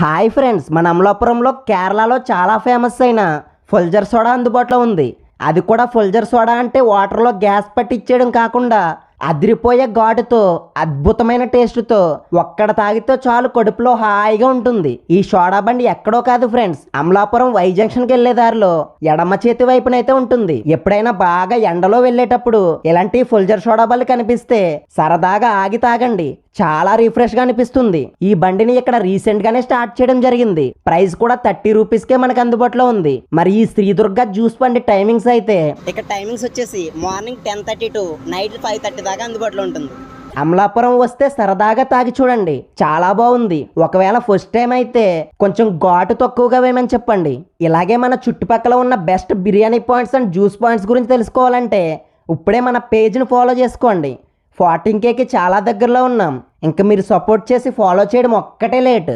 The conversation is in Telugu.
హాయ్ ఫ్రెండ్స్, మన అమలాపురంలో కేరళలో చాలా ఫేమస్ అయిన ఫుల్జర్ సోడా అందుబాటులో ఉంది. అది కూడా ఫుల్జర్ సోడా అంటే వాటర్లో గ్యాస్ పట్టించేయడం కాకుండా అదిరిపోయే ఘాటుతో అద్భుతమైన టేస్ట్తో ఒక్కడ తాగితే చాలు కడుపులో హాయిగా ఉంటుంది. ఈ సోడా బండి ఎక్కడో కాదు ఫ్రెండ్స్, అమలాపురం వై జంక్షన్కి వెళ్లే దారిలో ఎడమ చేతి వైపునైతే ఉంటుంది. ఎప్పుడైనా బాగా ఎండలో వెళ్ళేటప్పుడు ఇలాంటి ఫుల్జర్ సోడా బండి కనిపిస్తే సరదాగా ఆగి తాగండి, చాలా రిఫ్రెష్ గా అనిపిస్తుంది. ఈ బండిని ఇక్కడ రీసెంట్ గానే స్టార్ట్ చేయడం జరిగింది. ప్రైస్ కూడా 30 రూపీస్కే మనకు అందుబాటులో ఉంది. మరి ఈ శ్రీదుర్గ జ్యూస్ బండి టైమింగ్స్ అయితే ఇక్కడ టైమింగ్స్ వచ్చేసి మార్నింగ్ 10:30 టు నైట్ 5:30 దాకా అందుబాటులో ఉంటుంది. అమలాపురం వస్తే సరదాగా తాగి చూడండి, చాలా బాగుంది. ఒకవేళ ఫస్ట్ టైం అయితే కొంచెం ఘాటు తక్కువగా వేయమని చెప్పండి. ఇలాగే మన చుట్టుపక్కల ఉన్న best biryani points and juice points గురించి తెలుసుకోవాలంటే ఇప్పుడే మన పేజ్ని ఫాలో చేసుకోండి. 14Kకి చాలా దగ్గరలో ఉన్నాం. ఇంకా మీరు సపోర్ట్ చేసి ఫాలో చేయడం ఒక్కటే లేట్.